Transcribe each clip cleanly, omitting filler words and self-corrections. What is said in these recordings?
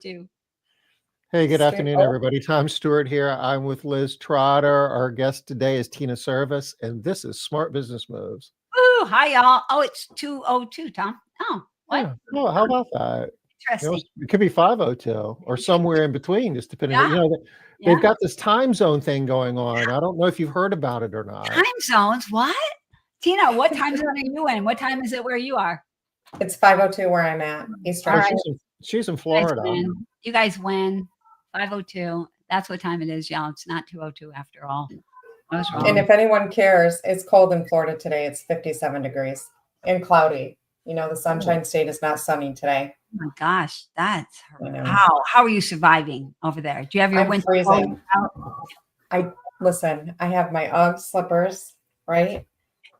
too. Hey, good Stu- afternoon, oh, everybody. Tom Stewart here. I'm with Liz Trotter. Our guest today is Tina Servis, and this is Smart Business Moves. Ooh, hi y'all. Oh, it's 2:02, Tom. Oh, what? Yeah. Oh, how about that? Interesting. It could be 5:02 or somewhere in between, just depending Yeah, what, yeah. they've got this time zone thing going on. I don't know if you've heard about it or not. Time zones. What? Tina, what time zone are you in? What time is it where you are? it's 5:02 where I'm at, All Oh, Eastern. right. she's in You guys Florida. win. You guys win. 5:02. That's what time it is, y'all. It's not 2:02 after all. I was And wrong. if anyone cares, it's cold in Florida today. It's 57 degrees and cloudy. The Sunshine State is not sunny today. Oh my gosh, that's I know. how are you surviving over there? Do you have your I'm winter freezing. clothes out? Listen, I have my UGG slippers, right?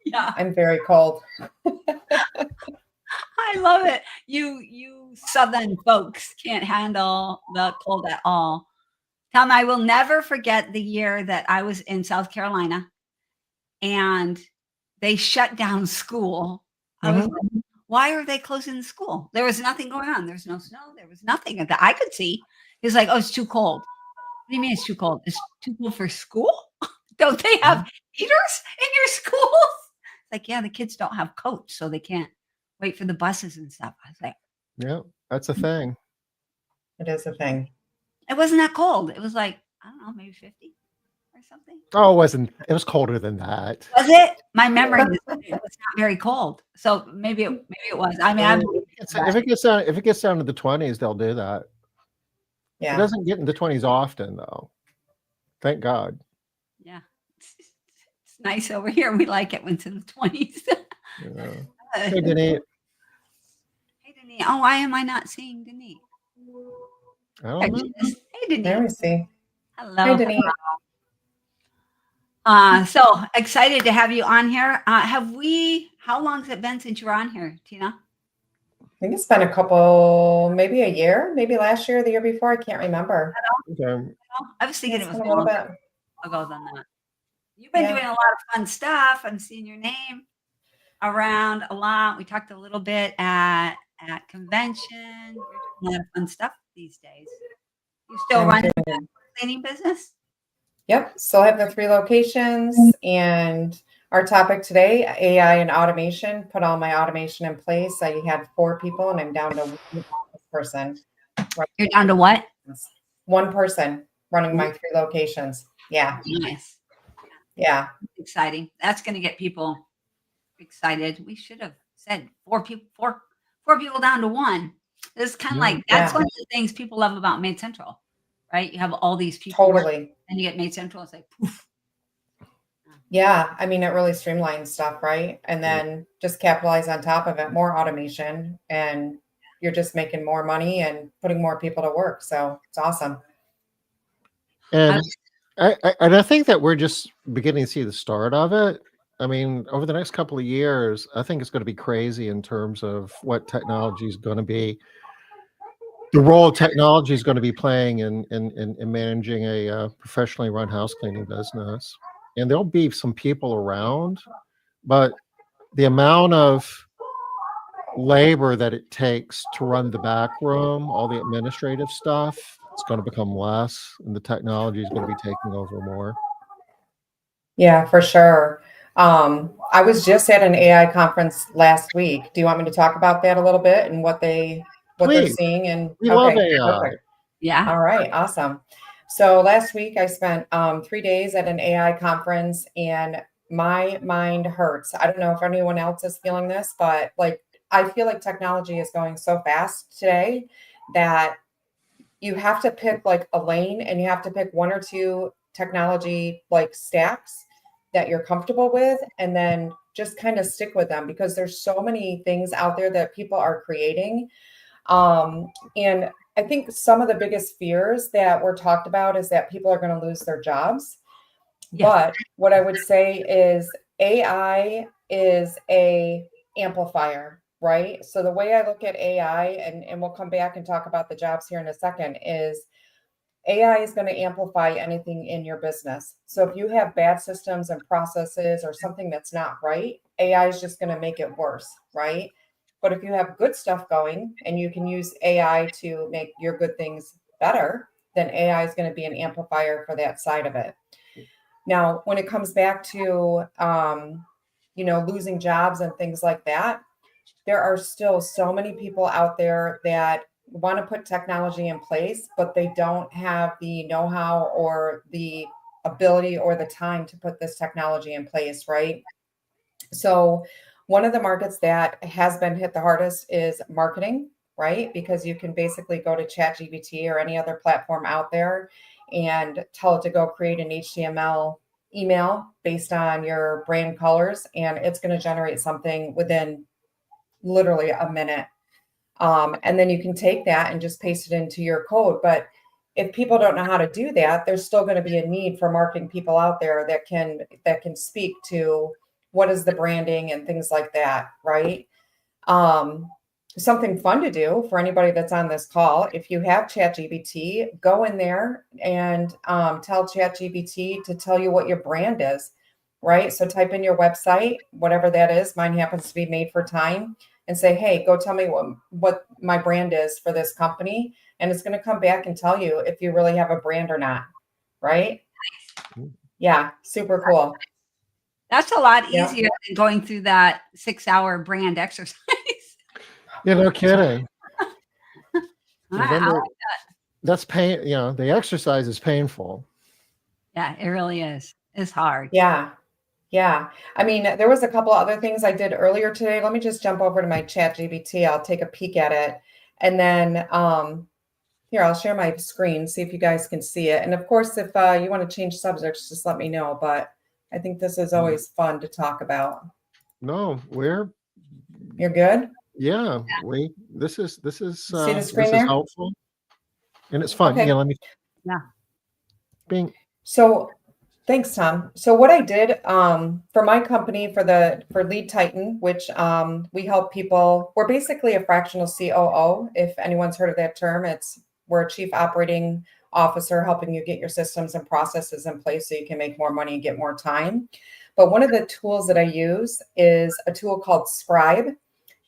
Yeah, I'm very cold. I love it. You Southern folks can't handle the cold at all. Tom, I will never forget the year that I was in South Carolina and they shut down school. I was like, why are they closing the school? There was nothing going on. There's no snow. There was nothing that I could see. He's like, oh, it's too cold. What do you mean it's too cold? It's too cold for school? Don't they have heaters in your schools? Like, yeah, the kids don't have coats, so they can't wait for the buses and stuff. I was like, Yeah, that's a thing. It is a thing. it wasn't that cold. It was like, I don't know, maybe 50 or something. Oh, it was colder than that. Was it? My memory is it was not very cold. So maybe it was. I mean, I'm If it gets down to the 20s, they'll do that. It Yeah. doesn't get in the 20s often, though. Thank God. yeah. It's nice over here. We like it when it's in the 20s. Yeah. Hey, Denise. Hey, Denise. Oh, why am I not seeing Denise? I There don't know. she is. Hey, There we Denise. see. Hello. Hi, Denise. So excited to have you on here. How long has it been since you were on here, Tina? I think it's been maybe a year, maybe last year or the year before. I can't remember. Okay. I was thinking It's it was been a little longer bit. ago than that. You've been doing a lot of fun stuff. I'm seeing your name around a lot. We talked a little bit at convention. You're doing a lot of fun stuff these days. You still I'm running doing that cleaning business? Yep, still have the 3 locations, and our topic today, AI and automation. Put all my automation in place. I had 4 people, and I'm down to 1 person. You're down to what? 1 person running my 3 locations. Yeah, Nice. yeah. Exciting. That's going to get people excited. We should have said 4 people, four people down to 1. It's kind of like that's one of the things people love about Maid Central, right? You have all these people, Totally. and you get Maid Central. It's like poof. Yeah, I mean, it really streamlines stuff, right? And then just capitalize on top of it, more automation, and you're just making more money and putting more people to work. So it's awesome. And I think that we're just beginning to see the start of it. I mean, over the next couple of years, I think it's going to be crazy in terms of what technology is going to be. The role technology is going to be playing in managing a professionally run house cleaning business. And there'll be some people around, but the amount of labor that it takes to run the back room, all the administrative stuff, it's going to become less, and the technology is going to be taking over more. Yeah, for sure. I was just at an AI conference last week. Do you want me to talk about that a little bit and what they're Please. seeing? And We love AI. perfect. Yeah. All right, awesome. So last week I spent 3 days at an AI conference, and my mind hurts. I don't know if anyone else is feeling this, but I feel like technology is going so fast today that you have to pick like a lane, and you have to pick 1 or 2 technology stacks that you're comfortable with, and then just kind of stick with them, because there's so many things out there that people are creating. And I think some of the biggest fears that were talked about is that people are going to lose their jobs. Yeah. But what I would say is AI is a amplifier, right? So the way I look at AI, and we'll come back and talk about the jobs here in a second, is AI is going to amplify anything in your business. So if you have bad systems and processes or something that's not right, AI is just going to make it worse, right? But if you have good stuff going and you can use AI to make your good things better, then AI is going to be an amplifier for that side of it. Now, when it comes back to, losing jobs and things like that, there are still so many people out there that want to put technology in place, but they don't have the know-how or the ability or the time to put this technology in place, right? So one of the markets that has been hit the hardest is marketing, right? Because you can basically go to ChatGPT or any other platform out there and tell it to go create an HTML email based on your brand colors, and it's going to generate something within literally a minute. And then you can take that and just paste it into your code. But if people don't know how to do that, there's still going to be a need for marketing people out there that can speak to what is the branding and things like that, right? Something fun to do for anybody that's on this call, if you have ChatGPT, go in there and tell ChatGPT to tell you what your brand is, right? So type in your website, whatever that is. Mine happens to be Made for Time, and say, hey, go tell me what my brand is for this company. And it's going to come back and tell you if you really have a brand or not, right? Yeah, super cool. That's a lot Yeah. easier than going through that 6-hour brand exercise. Yeah, no kidding. I Remember, like that. that's pain. The exercise is painful. Yeah, it really is. It's hard. Yeah. Yeah. I mean, there was a couple other things I did earlier today. Let me just jump over to my ChatGPT. I'll take a peek at it. And then here, I'll share my screen, see if you guys can see it. And of course, if you want to change subjects, just let me know. But I think this is always fun to talk about. No, You're good? yeah, this is See the this screen is there? helpful. And it's fun. Okay. Yeah, let me Yeah. Bing. So thanks, Tom. So what I did for my company for Lead Titan, which we help people, we're basically a fractional COO. If anyone's heard of that term, we're a chief operating officer helping you get your systems and processes in place so you can make more money and get more time. But one of the tools that I use is a tool called Scribe.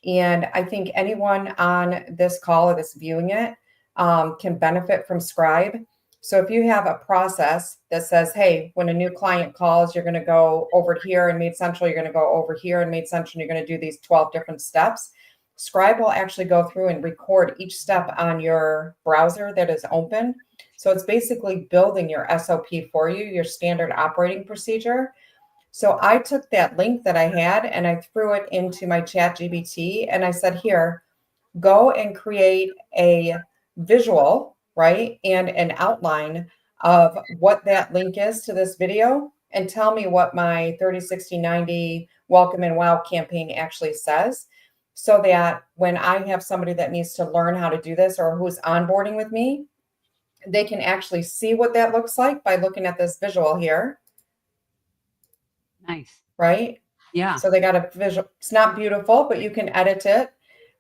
And I think anyone on this call or this viewing it can benefit from Scribe. So if you have a process that says, hey, when a new client calls, you're going to go over here in Maid Central, you're going to go over here in Maid Central, you're going to do these 12 different steps. Scribe will actually go through and record each step on your browser that is open. So it's basically building your SOP for you, your standard operating procedure. So I took that link that I had and I threw it into my ChatGPT and I said, here, go and create a visual, right, and an outline of what that link is to this video and tell me what my 30, 60, 90 welcome and wow campaign actually says, so that when I have somebody that needs to learn how to do this or who's onboarding with me, they can actually see what that looks like by looking at this visual here. Nice. Right? Yeah. So they got a visual. It's not beautiful, but you can edit it.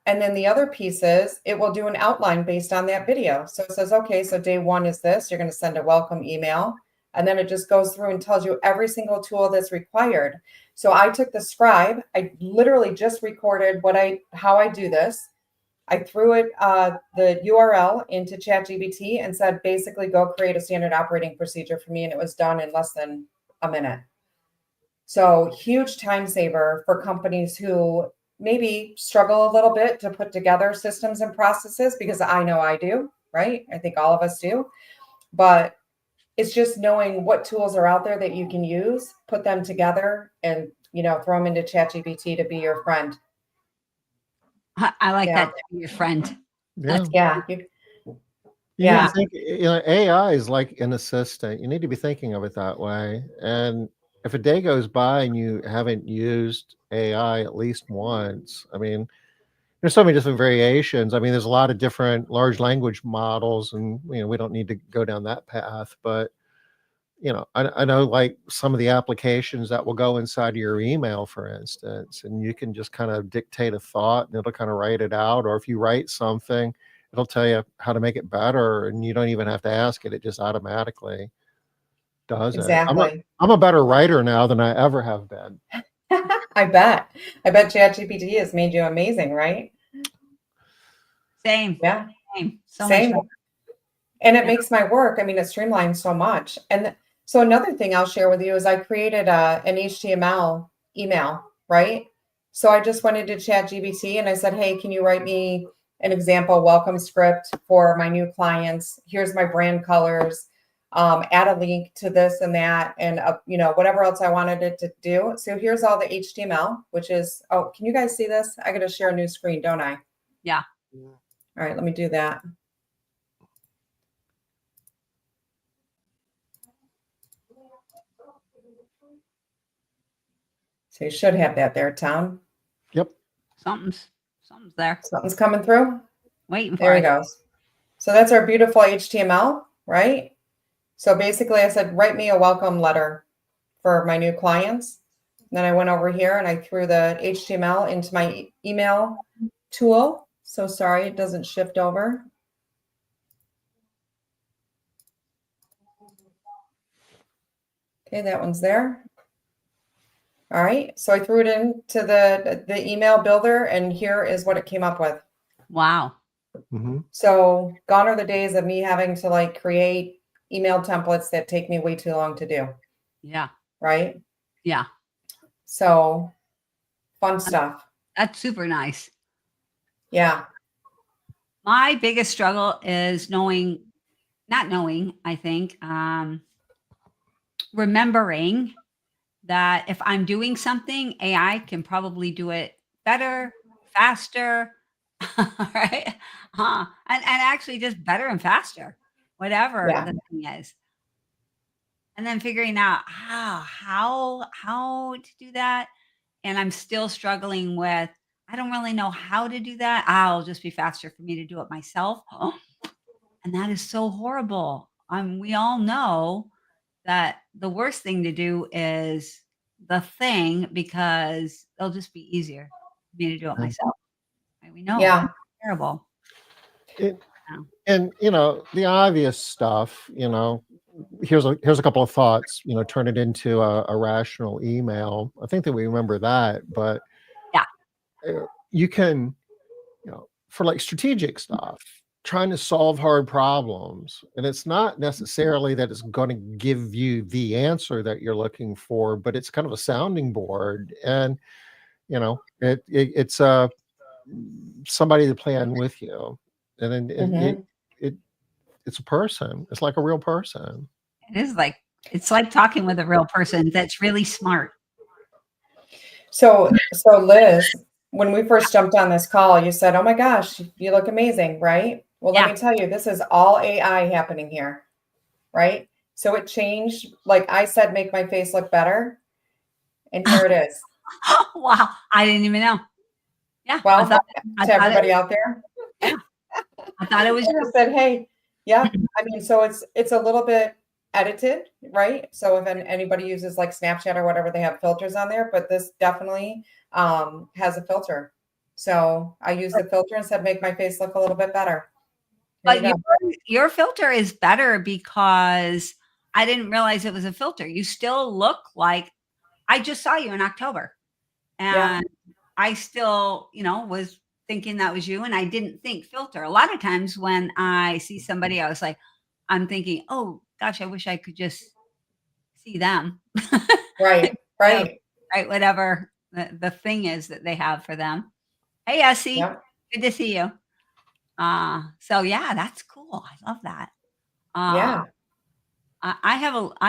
And then the other piece is it will do an outline based on that video. So it says, okay, so day one is this. You're going to send a welcome email. And then it just goes through and tells you every single tool that's required. So I took the Scribe. I literally just recorded how I do this. I threw it, the URL into ChatGPT and said, basically go create a standard operating procedure for me. And it was done in less than a minute. So huge time saver for companies who maybe struggle a little bit to put together systems and processes, because I know I do, right? I think all of us do. But it's just knowing what tools are out there that you can use, put them together and, throw them into ChatGPT to be your friend. I like that, to be your friend. Yeah. Yeah. You Yeah. need to think, AI is like an assistant. You need to be thinking of it that way. And if a day goes by and you haven't used AI at least once, I mean, there's so many different variations. I mean, there's a lot of different large language models, and we don't need to go down that path. But I know like some of the applications that will go inside of your email, for instance, and you can just kind of dictate a thought and it'll kind of write it out. Or if you write something, it'll tell you how to make it better, and you don't even have to ask it. It just automatically does it. Exactly. I'm a better writer now than I ever have been. I bet. I bet ChatGPT has made you amazing, right? Same. Yeah. Same. So Same. much. And it Yeah. makes my work, I mean, it streamlines so much. And so another thing I'll share with you is I created an HTML email, right? So I just went into ChatGPT and I said, hey, can you write me an example welcome script for my new clients? Here's my brand colors. Add a link to this and that, and whatever else I wanted it to do. So here's all the HTML, which is, oh, can you guys see this? I got to share a new screen, don't I? Yeah. All right, let me do that. So you should have that there, Tom. Yep. Something's there. Something's coming through. Waiting for There he it. goes. So that's our beautiful HTML, right? So basically I said, write me a welcome letter for my new clients. And then I went over here and I threw the HTML into my email tool. So sorry, it doesn't shift over. Okay, that one's there. All right, so I threw it into the email builder, and here is what it came up with. Wow. Mm-hmm. So gone are the days of me having to like create email templates that take me way too long to do. Yeah. Right? Yeah. So fun stuff. That's super nice. Yeah. My biggest struggle is not knowing, I think, remembering that if I'm doing something, AI can probably do it better, faster, right? And actually just better and faster, whatever Yeah. the thing is. And then figuring out how to do that. And I'm still struggling with, I don't really know how to do that. I'll just be faster for me to do it myself. And that is so horrible. We all know that the worst thing to do is the thing, because it'll just be easier for me to do it myself. Right? We know Yeah. it's terrible. And the obvious stuff, here's a couple of thoughts, turn it into a rational email. I think that we remember that, but Yeah. You can, for like strategic stuff, trying to solve hard problems. And it's not necessarily that it's going to give you the answer that you're looking for, but it's kind of a sounding board. And, it's somebody to plan with you. And then Mhm. it's a person. It's like a real person. It's like talking with a real person that's really smart. So Liz, when we first jumped on this call, you said, "Oh my gosh, you look amazing," right? Well, let me tell you, this is all AI happening here, right? So it changed. Like I said, make my face look better, and here it is. Wow, I didn't even know. Yeah, Well, I thought everybody out there, yeah, I thought it was. I just said, "Hey, yeah." I mean, so it's a little bit edited, right? So if anybody uses like Snapchat or whatever, they have filters on there, but this definitely has a filter. So I use the filter and said, make my face look a little bit better. But your filter is better because I didn't realize it was a filter. You still look like I just saw you in October, and I still, was thinking that was you, and I didn't think filter. A lot of times when I see somebody, I'm thinking, oh gosh, I wish I could just see them. Right. Right. Whatever the thing is that they have for them. Hey, Essie, good to see you. So yeah, that's cool. I love that. Yeah. I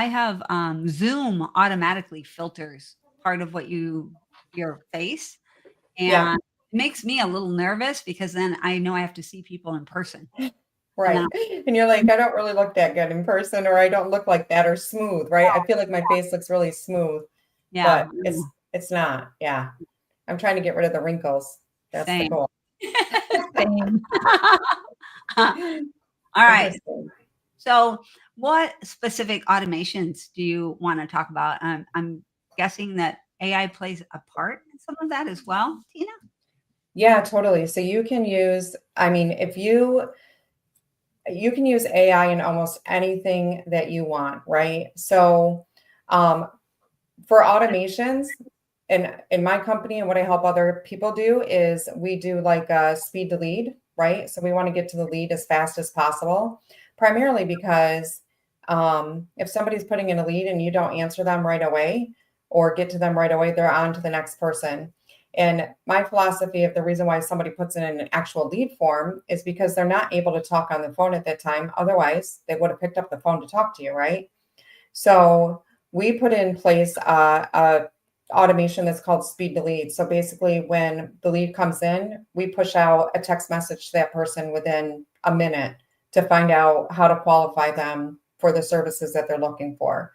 have Zoom automatically filters part of what your face, and it makes me a little nervous because then I know I have to see people in person. Right. And you're like, I don't really look that good in person, or I don't look like that, or smooth, right? I feel like my face looks really smooth. Yeah. But it's not. Yeah. I'm trying to get rid of the wrinkles. That's the goal. Same. All right. So what specific automations do you want to talk about? I'm guessing that AI plays a part in some of that as well, Tina? Yeah, totally. So you can use, I mean, if you can use AI in almost anything that you want, right? So for automations, in my company and what I help other people do is we do like a speed to lead, right? So we want to get to the lead as fast as possible, primarily because if somebody's putting in a lead and you don't answer them right away or get to them right away, they're on to the next person. And my philosophy of the reason why somebody puts in an actual lead form is because they're not able to talk on the phone at that time. Otherwise, they would have picked up the phone to talk to you, right? So we put in place a automation that's called speed to lead. So basically, when the lead comes in, we push out a text message to that person within a minute to find out how to qualify them for the services that they're looking for.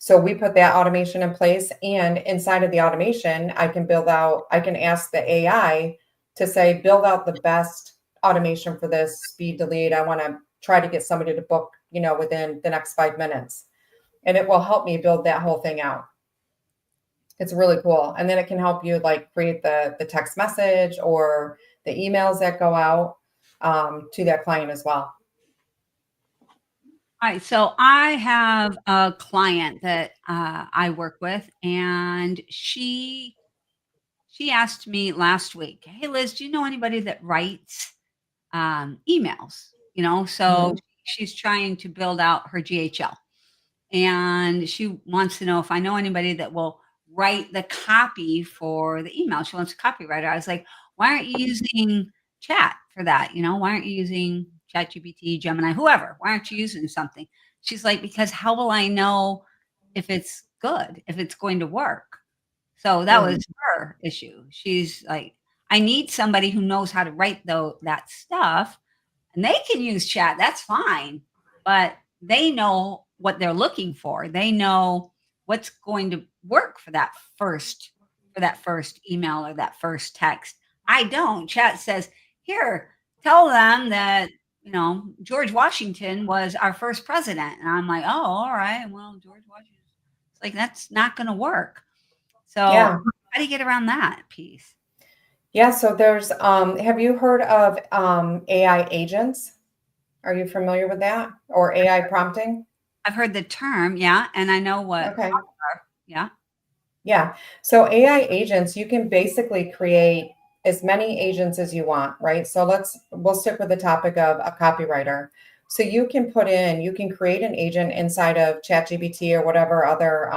So we put that automation in place, and inside of the automation, I can ask the AI to say, build out the best automation for this speed to lead. I want to try to get somebody to book, within the next 5 minutes. And it will help me build that whole thing out. It's really cool. And then it can help you like create the text message or the emails that go out to that client as well. All right, so I have a client that I work with, and she asked me last week, "Hey, Liz, do you know anybody that writes emails?" So she's trying to build out her GHL, and she wants to know if I know anybody that will write the copy for the email. She wants a copywriter. I was like, "Why aren't you using chat for that? Why aren't you using ChatGPT, Gemini, whoever? Why aren't you using something?" She's like, "Because how will I know if it's good, if it's going to work?" So that was her issue. She's like, "I need somebody who knows how to write that stuff, and they can use chat. That's fine, but they know what they're looking for. They know what's going to work for that first email or that first text. I don't. Chat says, here, tell them that George Washington was our first president." And I'm like, "Oh, all right. Well, George Washington." It's like, that's not going to work. So Yeah. how do you get around that piece? Yeah. So there's, have you heard of AI agents? Are you familiar with that, or AI prompting? I've heard the term, yeah, and I know what. Okay. Yeah. Yeah. So AI agents, you can basically create as many agents as you want, right? So we'll stick with the topic of a copywriter. So you can create an agent inside of ChatGPT or whatever other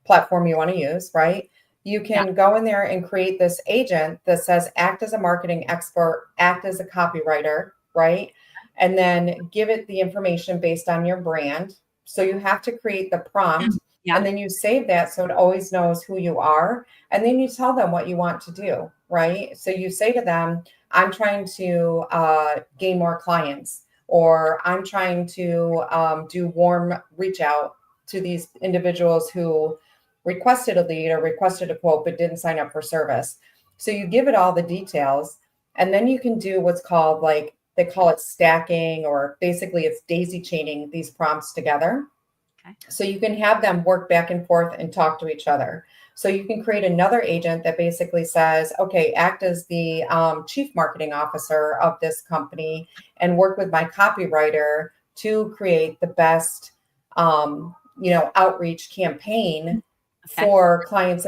platform you want to use, right? You can go in there and create this agent that says, act as a marketing expert, act as a copywriter, right? And then give it the information based on your brand. So you have to create the prompt. Yeah. And then you save that so it always knows who you are. And then you tell them what you want to do, right? So you say to them, I'm trying to gain more clients, or I'm trying to do warm reach out to these individuals who requested a lead or requested a quote but didn't sign up for service. So you give it all the details, and then you can do what's called, like, they call it stacking, or basically it's daisy chaining these prompts together. Okay. So you can have them work back and forth and talk to each other. So you can create another agent that basically says, okay, act as the chief marketing officer of this company and work with my copywriter to create the best, outreach campaign for clients.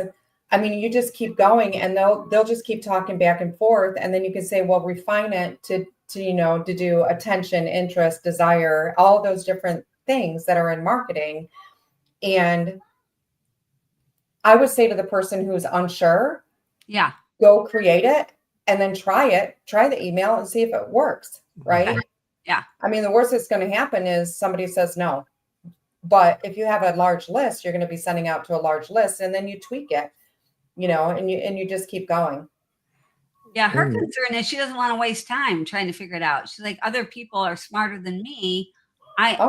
I mean, you just keep going, and they'll just keep talking back and forth. And then you can say, well, refine it to do attention, interest, desire, all those different things that are in marketing. And I would say to the person who's unsure, go create it and then try the email and see if it works, right? Okay. Yeah. I mean, the worst that's going to happen is somebody says no. But if you have a large list, you're going to be sending out to a large list, and then you tweak it, and you just keep going. Yeah, her concern is she doesn't want to waste time trying to figure it out. She's like, other people are smarter than me. I've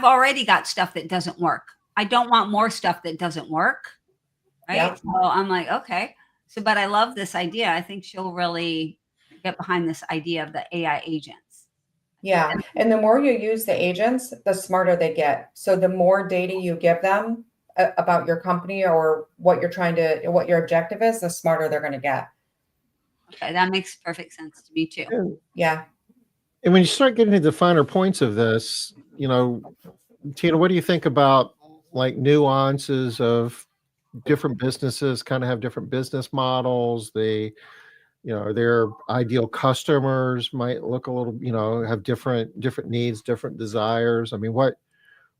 already got stuff that doesn't work. I don't want more stuff that doesn't work. Right. Yeah. So I'm like, okay. So, but I love this idea. I think she'll really get behind this idea of the AI agents. Yeah. And the more you use the agents, the smarter they get. So the more data you give them about your company or what your objective is, the smarter they're going to get. Okay. That makes perfect sense to me too. Yeah. And when you start getting into the finer points of this, Tina, what do you think about like nuances of different businesses kind of have different business models. They, their ideal customers might look a little, have different needs, different desires. I mean, what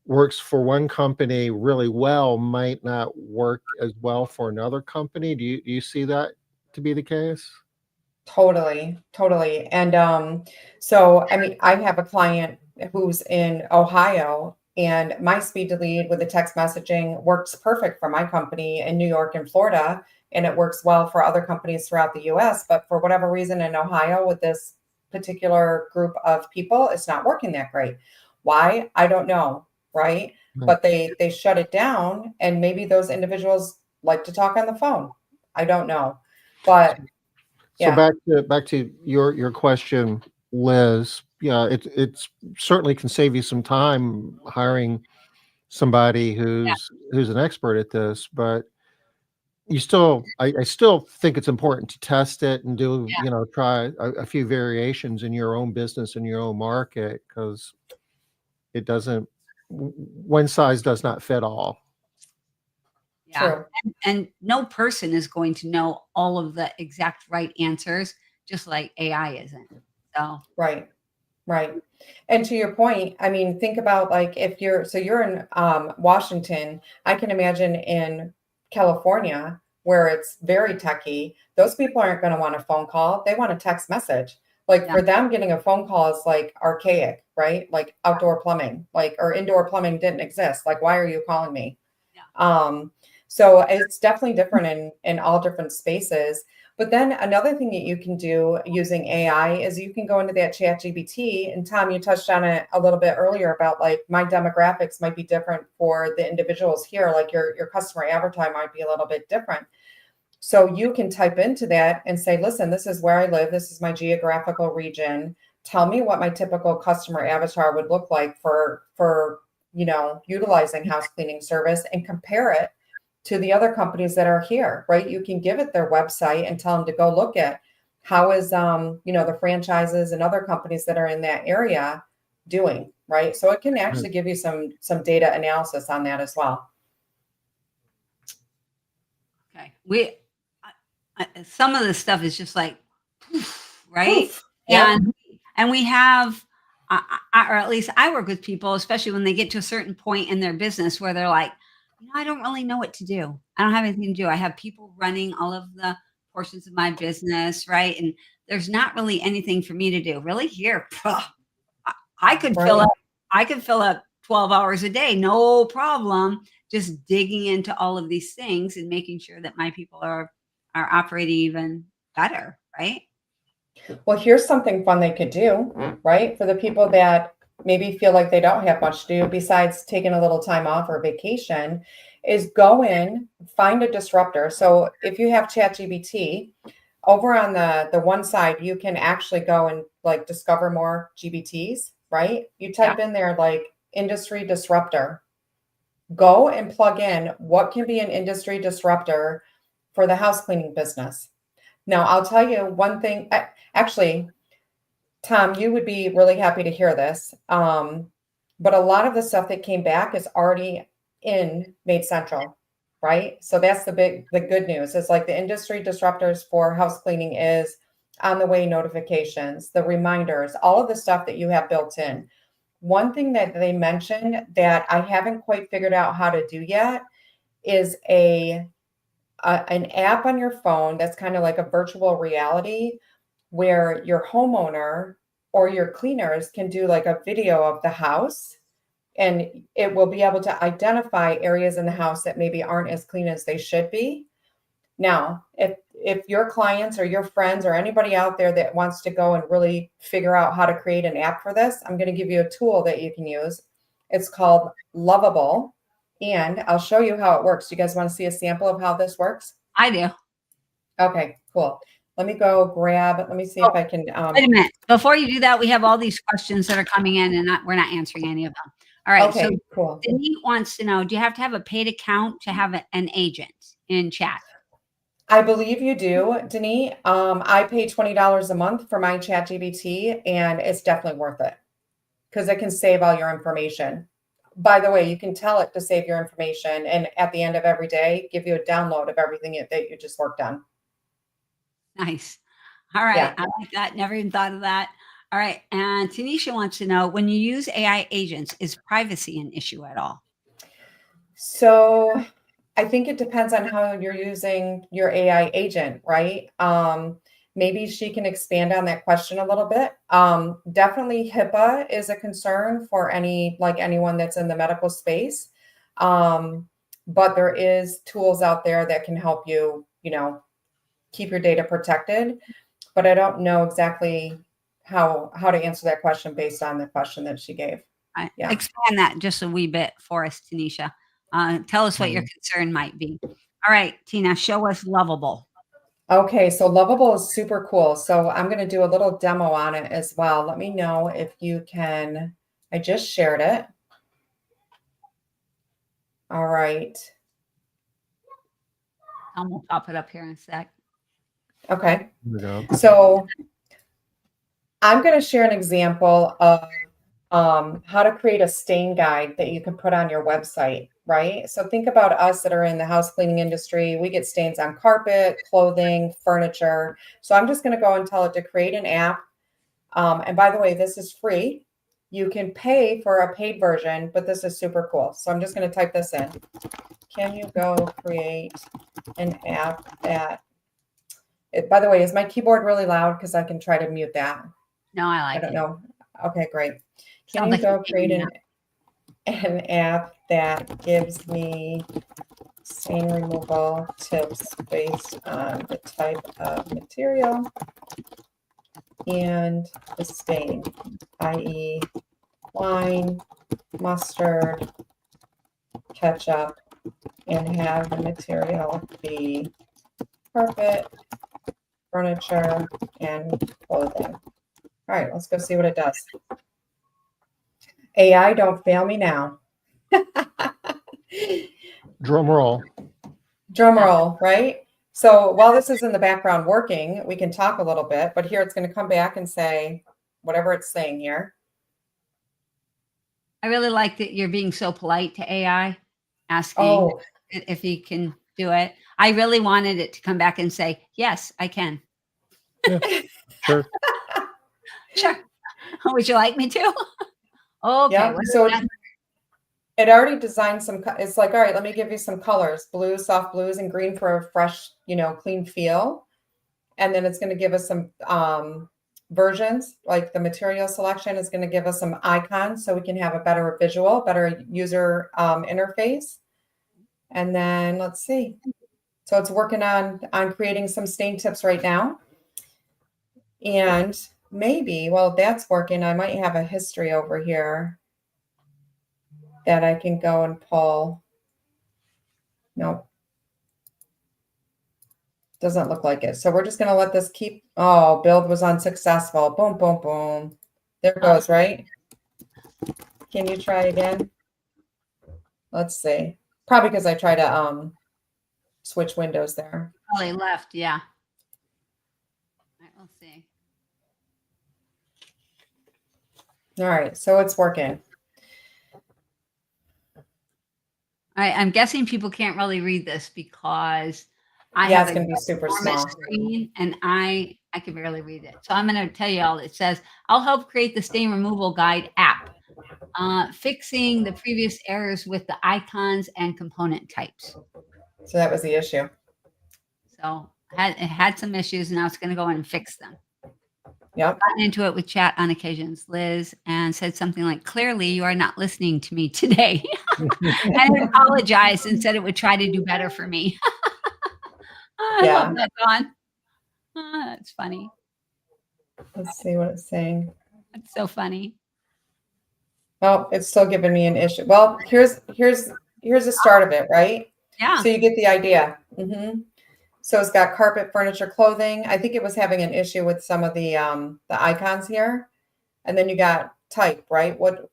works for one company really well might not work as well for another company. Do you see that to be the case? Totally, totally. And so I mean, I have a client who's in Ohio, and my speed to lead with the text messaging works perfect for my company in New York and Florida, and it works well for other companies throughout the US. But for whatever reason in Ohio with this particular group of people, it's not working that great. Why? I don't know, right? Hmm. But they shut it down, and maybe those individuals like to talk on the phone. I don't know. But So yeah. back to your question, Liz. Yeah, it's certainly can save you some time hiring somebody Yeah. who's an expert at this, but I still think it's important to test it and do, try a few variations in your own business, in your own market, because it doesn't one size does not fit all. Yeah. True. And no person is going to know all of the exact right answers, just like AI isn't. So Right. Right. And to your point, I mean, think about like if you're in Washington, I can imagine in California where it's very techy, those people aren't going to want a phone call. They want a text message. Like yeah, for them, getting a phone call is like archaic, right? Like outdoor plumbing, like or indoor plumbing didn't exist. Like, why are you calling me? yeah. So it's definitely different in all different spaces. But then another thing that you can do using AI is you can go into that chat GBT. And Tom, you touched on it a little bit earlier about like my demographics might be different for the individuals here. Like your customer avatar might be a little bit different. So you can type into that and say, listen, this is where I live. This is my geographical region. Tell me what my typical customer avatar would look like for utilizing house cleaning service, and compare it to the other companies that are here, right? You can give it their website and tell them to go look at how is the franchises and other companies that are in that area doing, right? So it can actually give you some data analysis on that as well. Okay. Some of this stuff is just like, poof, right? Poof. Yep. And we have, or at least I work with people, especially when they get to a certain point in their business where they're like, I don't really know what to do. I don't have anything to do. I have people running all of the portions of my business, right? And there's not really anything for me to do. Really, here, I could fill Right. up. I could fill up 12 hours a day, no problem. Just digging into all of these things and making sure that my people are operating even better, right? Well, here's something fun they could do, right? For the people that maybe feel like they don't have much to do besides taking a little time off or vacation, is go in, find a disruptor. So if you have ChatGPT, over on the one side, you can actually go and like discover more GBTs, right? You type in there like industry disruptor. Go and plug in what can be an industry disruptor for the house cleaning business. Now, I'll tell you one thing. Actually, Tom, you would be really happy to hear this. But a lot of the stuff that came back is already in Maid Central, right? So that's the good news. It's like the industry disruptors for house cleaning is on the way notifications, the reminders, all of the stuff that you have built in. One thing that they mentioned that I haven't quite figured out how to do yet is an app on your phone that's kind of like a virtual reality where your homeowner or your cleaners can do like a video of the house, and it will be able to identify areas in the house that maybe aren't as clean as they should be. Now, if your clients or your friends or anybody out there that wants to go and really figure out how to create an app for this, I'm going to give you a tool that you can use. It's called Lovable, and I'll show you how it works. You guys want to see a sample of how this works? I do. Okay, cool. Let me go grab, let me see if I can. Wait a minute. Before you do that, we have all these questions that are coming in and we're not answering any of them. All right. Okay, So cool. Denise wants to know, do you have to have a paid account to have an agent in chat? I believe you do, Denise. I pay $20 a month for my ChatGPT, and it's definitely worth it because it can save all your information. by the way, you can tell it to save your information, and at the end of every day, give you a download of everything that you just worked on. Nice. All right. Yeah. I like that. Never even thought of that. All right. And Tanisha wants to know, when you use AI agents, is privacy an issue at all? So I think it depends on how you're using your AI agent, right? Maybe she can expand on that question a little bit. Definitely HIPAA is a concern for anyone that's in the medical space. But there is tools out there that can help you, keep your data protected. But I don't know exactly how to answer that question based on the question that she gave. Yeah. Expand that just a wee bit for us, Tanisha. Tell us what your concern might be. All right, Tina, show us Lovable. Okay, so Lovable is super cool. So I'm going to do a little demo on it as well. Let me know if you can. I just shared it. All right. We'll pop it up here in a sec. Okay. There we go. So I'm going to share an example of how to create a stain guide that you can put on your website, right? So think about us that are in the house cleaning industry. We get stains on carpet, clothing, furniture. So I'm just going to go and tell it to create an app. And by the way, this is free. You can pay for a paid version, but this is super cool. So I'm just going to type this in. Can you go create an app that, by the way, is my keyboard really loud? Because I can try to mute that. No, I don't know. Okay, great. Can Sounds you like go create an app that gives me stain removal tips based on the type of material and the stain, i.e. wine, mustard, ketchup, and have the material be carpet, furniture, and clothing. All right, let's go see what it does. AI, don't fail me now. Drum roll. Drum roll, right? So while this is in the background working, we can talk a little bit, but here it's going to come back and say whatever it's saying here. I really like that you're being so polite to AI, asking if you can do it. I really wanted it to come back and say, yes, I can. Yeah, sure. Sure. Would you like me to? Okay. Yeah. So it already designed some, it's like, all right, let me give you some colors, blue, soft blues, and green for a fresh, clean feel. And then it's going to give us some versions, like the material selection is going to give us some icons so we can have a better visual, better user interface. And then let's see. So it's working on creating some stain tips right now. And maybe, well, that's working. I might have a history over here that I can go and pull. Nope. Doesn't look like it. So we're just going to let this keep. Oh, build was unsuccessful. Boom, boom, boom. There it goes, right? Can you try again? Let's see. Probably because I tried to switch windows there. Oh, they left. Yeah. All right, we'll see. All right. So it's working. All right. I'm guessing people can't really read this because I Yeah, have it's going to be super small. Screen and I can barely read it. So I'm going to tell you all. It says, I'll help create the stain removal guide app, fixing the previous errors with the icons and component types. So that was the issue. So it had some issues. Now it's going to go in and fix them. Yep. Gotten into it with chat on occasions, Liz, and said something like, clearly you are not listening to me today. And it apologized and said it would try to do better for me. I love that, Dawn. That's funny. Let's see what it's saying. That's so funny. Oh, it's still giving me an issue. Well, here's the start of it, right? Yeah. So you get the idea. So it's got carpet, furniture, clothing. I think it was having an issue with some of the icons here. And then you got type, right? What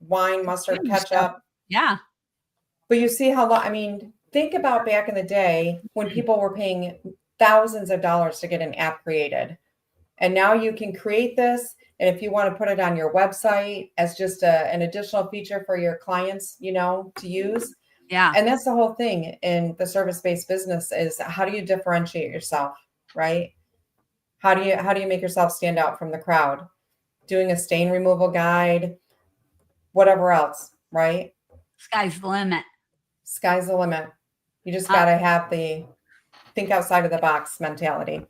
wine, mustard, ketchup. Yeah. But you see how long, I mean, think about back in the day when people were paying thousands of dollars to get an app created. And now you can create this. And if you want to put it on your website as just an additional feature for your clients, to use. Yeah. And that's the whole thing in the service-based business is how do you differentiate yourself, right? How do you make yourself stand out from the crowd? Doing a stain removal guide, whatever else, right? Sky's the limit. Sky's the limit. You just got to have the think outside of the box mentality.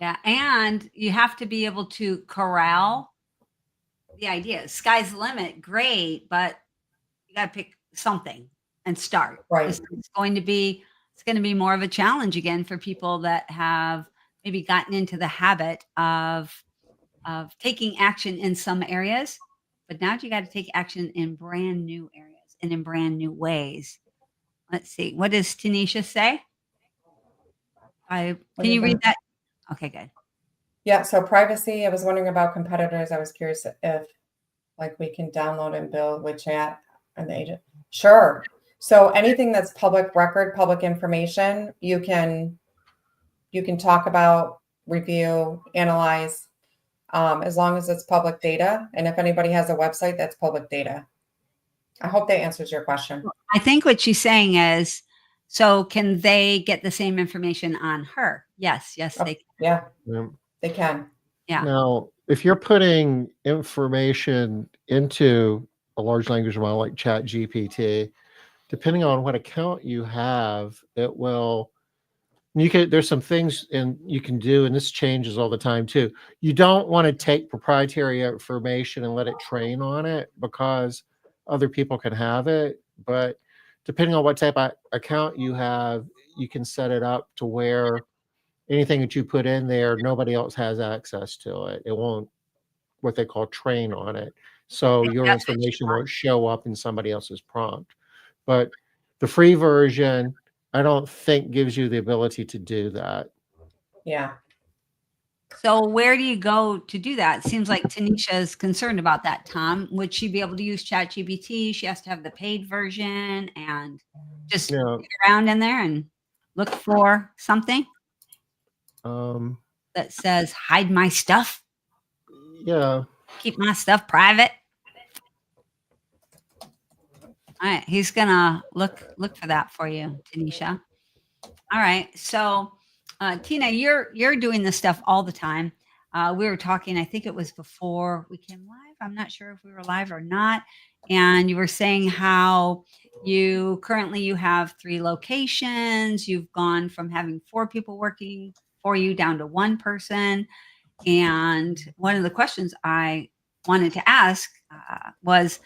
Yeah. And you have to be able to corral the idea. Sky's the limit. Great. But you got to pick something and start. Right. It's going to be more of a challenge again for people that have maybe gotten into the habit of taking action in some areas, but now you got to take action in brand new areas and in brand new ways. Let's see. What does Tanisha say? Can you read that? Okay, good. Yeah. So privacy, I was wondering about competitors. I was curious if we can download and build with chat and the agent. Sure. So anything that's public record, public information, you can talk about, review, analyze, as long as it's public data. And if anybody has a website, that's public data. I hope that answers your question. I think what she's saying is, so can they get the same information on her? Yes, they can. Yeah, they can. Yeah. Now, if you're putting information into a large language model like ChatGPT, depending on what account you have, it will. There's some things you can do, and this changes all the time too. You don't want to take proprietary information and let it train on it because other people can have it. But depending on what type of account you have, you can set it up to where anything that you put in there, nobody else has access to it. It won't, what they call, train on it. So your information won't show up in somebody else's prompt. But the free version, I don't think gives you the ability to do that. Yeah. So where do you go to do that? It seems like Tanisha is concerned about that, Tom. Would she be able to use ChatGPT? She has to have the paid version and just get around in there and look for something that says hide my stuff. Yeah. Keep my stuff private. All right, he's gonna look for that for you, Tanisha. All right, so Tina, you're doing this stuff all the time. We were talking, I think it was before we came live. I'm not sure if we were live or not. And you were saying how you currently have 3 locations. You've gone from having 4 people working for you down to 1 person. And one of the questions I wanted to ask was,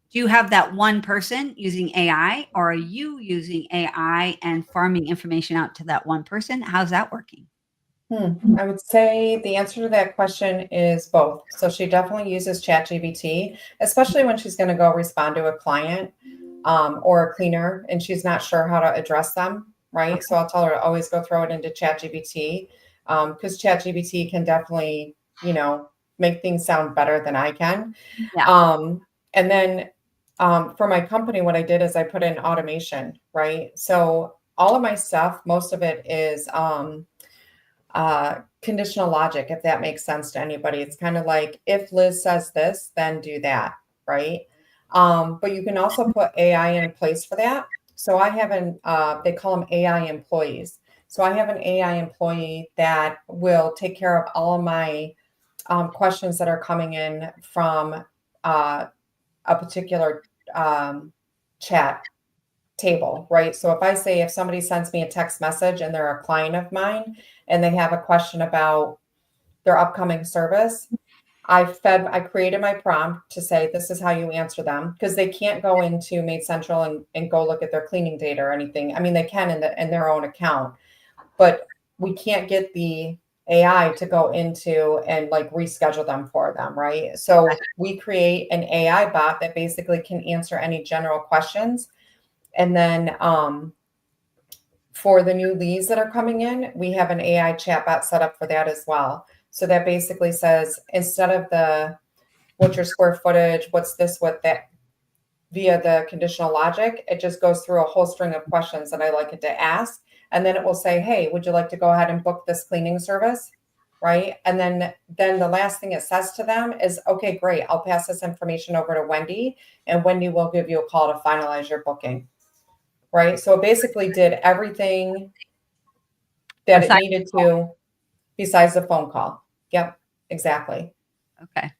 do you have that 1 person using AI, or are you using AI and farming information out to that 1 person? How's that working? I would say the answer to that question is both. So she definitely uses ChatGPT, especially when she's going to go respond to a client or a cleaner and she's not sure how to address them, right? Okay. So I'll tell her to always go throw it into ChatGPT because ChatGPT can definitely, make things sound better than I can. Yeah. And then for my company, what I did is I put in automation, right? So all of my stuff, most of it is conditional logic, if that makes sense to anybody. It's kind of like, if Liz says this, then do that, right? But you can also put AI in place for that. So I have they call them AI employees. So I have an AI employee that will take care of all of my questions that are coming in from a particular chat table, right? So if somebody sends me a text message and they're a client of mine and they have a question about their upcoming service, I created my prompt to say, this is how you answer them, because they can't go into Maid Central and go look at their cleaning data or anything. I mean, they can in their own account, but we can't get the AI to go into and reschedule them for them, right? So we create an AI bot that basically can answer any general questions. And then for the new leads that are coming in, we have an AI chatbot set up for that as well. So that basically says, instead of what's your square footage, what's this, what that, via the conditional logic, it just goes through a whole string of questions that I like it to ask. And then it will say, hey, would you like to go ahead and book this cleaning service? right? And then the last thing it says to them is, okay, great, I'll pass this information over to Wendy, and Wendy will give you a call to finalize your booking, right? So it basically did everything that it Besides needed to besides the phone call. Yep, exactly. Okay.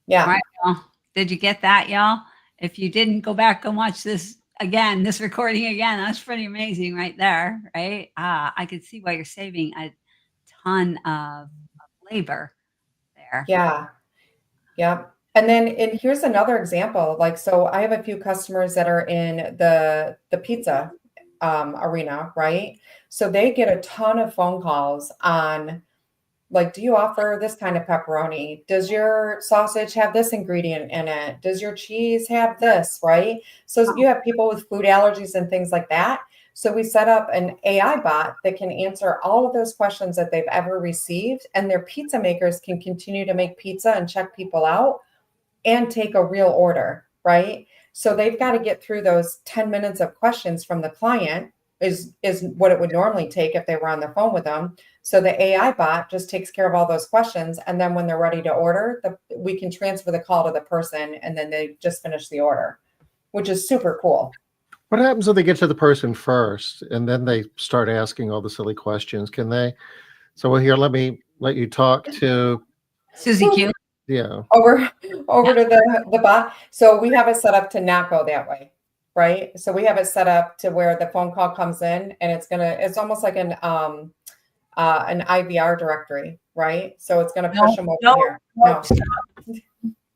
Yeah. All right, y'all. Did you get that, y'all? If you didn't, go back and watch this again, this recording again. That's pretty amazing right there, right? I could see why you're saving a ton of labor there. Yeah. Yep. And here's another example. Like, so I have a few customers that are in the pizza arena, right? So they get a ton of phone calls on, like, do you offer this kind of pepperoni? Does your sausage have this ingredient in it? Does your cheese have this, right? So you have people with food allergies and things like that. So we set up an AI bot that can answer all of those questions that they've ever received, and their pizza makers can continue to make pizza and check people out and take a real order, right? So they've got to get through those 10 minutes of questions from the client is what it would normally take if they were on the phone with them. So the AI bot just takes care of all those questions. And then when they're ready to order, we can transfer the call to the person, and then they just finish the order, which is super cool. What happens if they get to the person first and then they start asking all the silly questions? Can they? So well, here, let you talk to Susie Q. Yeah. Over to the bot. So we have it set up to not go that way, right? So we have it set up to where the phone call comes in, and it's almost like an IVR directory, right? So it's going to push them over here.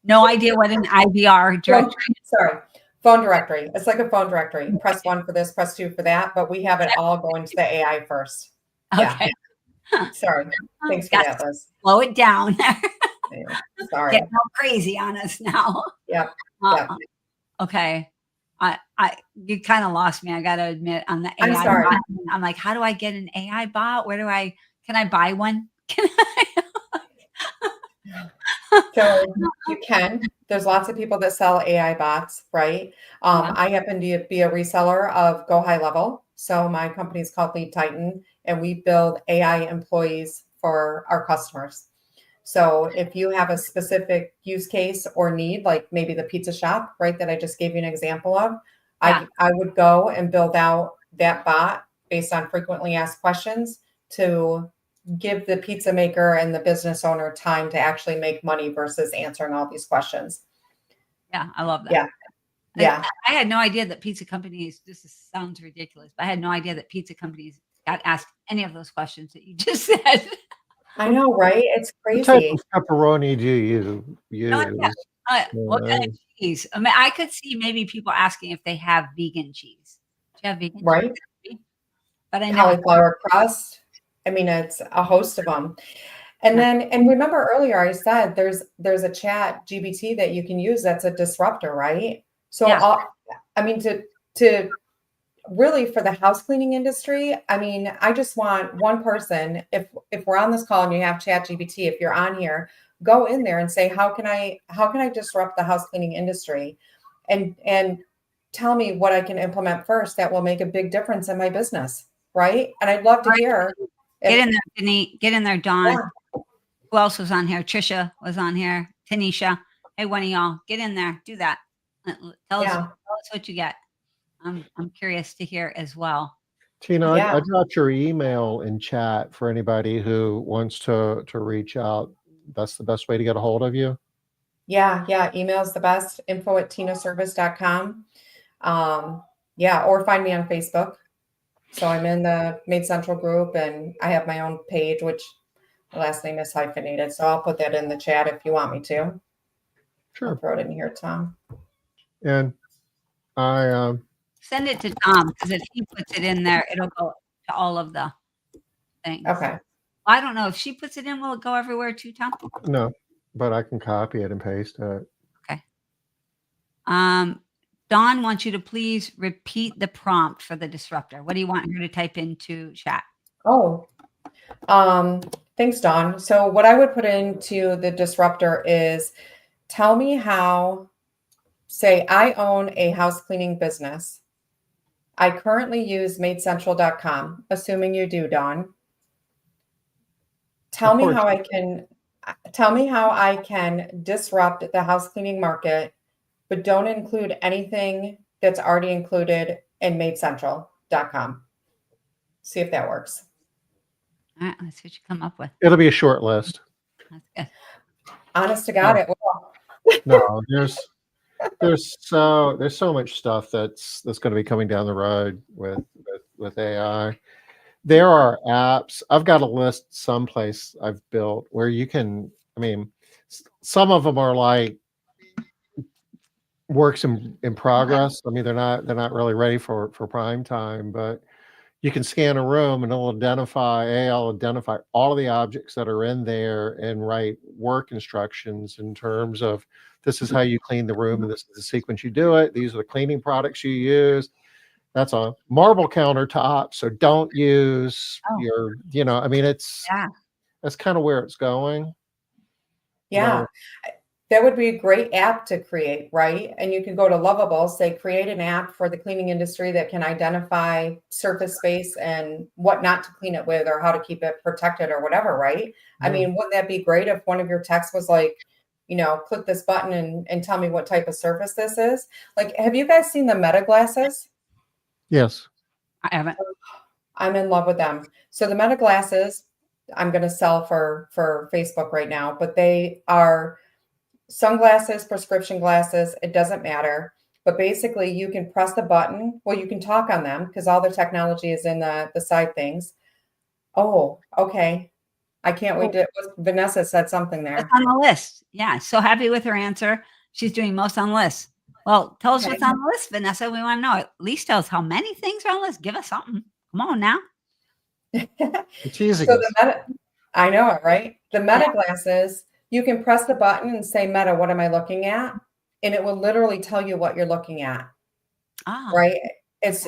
No idea what an IVR directory. Sorry, phone directory. It's like a phone directory. Press 1 for this, press 2 for that, but we have it all going to the AI first. Okay. Yeah. Sorry. Thanks for that, Liz. Slow it down. Sorry. Getting all crazy on us now. Yep. Okay. You kind of lost me. I got to admit, on the AI I'm sorry. bot. I'm like, how do I get an AI bot? Can I buy one? So you can. There's lots of people that sell AI bots, right? I happen to be a reseller of Go High Level. So my company is called Lead Titan, and we build AI employees for our customers. So if you have a specific use case or need, like maybe the pizza shop, right, that I just gave you an example of, I would go and build out that bot based on frequently asked questions to give the pizza maker and the business owner time to actually make money versus answering all these questions. Yeah, I love that. Yeah. I had no idea that pizza companies, sounds ridiculous, but I had no idea that pizza companies got asked any of those questions that you just said. I know, right? It's crazy. What type of pepperoni do you use? What kind of cheese? I mean, I could see maybe people asking if they have vegan cheese. Do you have vegan cheese? But I know cauliflower crust. I mean, it's a host of them. And and remember earlier I said there's a chat GPT that you can use that's a disruptor, right? So to really, for the house cleaning industry, I mean, I just want one person. If we're on this call and you have chat GPT, if you're on here, go in there and say, how can I disrupt the house cleaning industry, and tell me what I can implement first that will make a big difference in my business, right? And I'd love to hear. Get in there, Denise. Get in there, Dawn. Yeah. Who else was on here? Trisha was on here. Tanisha. Hey, one of y'all, get in there. Do that. Tell us what you get. I'm curious to hear as well. Tina, I dropped your email in chat for anybody who wants to reach out. That's the best way to get a hold of you. Yeah. Email is the best. info@tinaservis.com. Or find me on Facebook. So I'm in the Maid Central group, and I have my own page, which the last name is hyphenated. So I'll put that in the chat if you want me to. Sure. I'll throw it in here, Tom. And I send it to Tom, because if he puts it in there, it'll go to all of the things. Okay. Well, I don't know if she puts it in. Will it go everywhere too, Tom? No, but I can copy it and paste it. Okay. Dawn wants you to please repeat the prompt for the disruptor. What do you want her to type into chat? Oh, thanks, Dawn. So what I would put into the disruptor is, tell me how, say I own a house cleaning business. I currently use maidcentral.com, assuming you do, Dawn. Tell me course. how I can disrupt the house cleaning market, but don't include anything that's already included in maidcentral.com. See if that works. All right, let's see what you come up with. It'll be a short list. That's good. Honest to God, it will. No, there's so much stuff that's going to be coming down the road with AI. There are apps. I've got a list someplace I've built where you can. I mean, some of them are like works in progress. I mean, they're not really ready for prime time, but you can scan a room and it'll identify all of the objects that are in there and write work instructions in terms of this is how you clean the room and this is the sequence you do it. These are the cleaning products you use. That's a marble countertop, so don't use I mean, that's kind of where it's going. Yeah. That would be a great app to create, right? And you can go to Lovable, say, create an app for the cleaning industry that can identify surface space and what not to clean it with or how to keep it protected or whatever, right? Yeah. I mean, wouldn't that be great if one of your texts was like, click this button and tell me what type of surface this is? Like, have you guys seen the Meta glasses? Yes. I haven't. I'm in love with them. So the Meta glasses, I'm going to sell for Facebook right now, but they are sunglasses, prescription glasses, it doesn't matter. But basically you can press the button. Well, you can talk on them because all the technology is in the side things. Oh, okay. I can't wait to, Vanessa said something there. What's on the list? Yeah. So happy with her answer. She's doing most on the list. Well, tell us what's on the list, Vanessa. We want to know. At least tell us how many things are on the list. Give us something. Come on now. It's easy. So I know it, right? The Meta glasses, you can press the button and say, Meta, what am I looking at? And it will literally tell you what you're looking at. Right?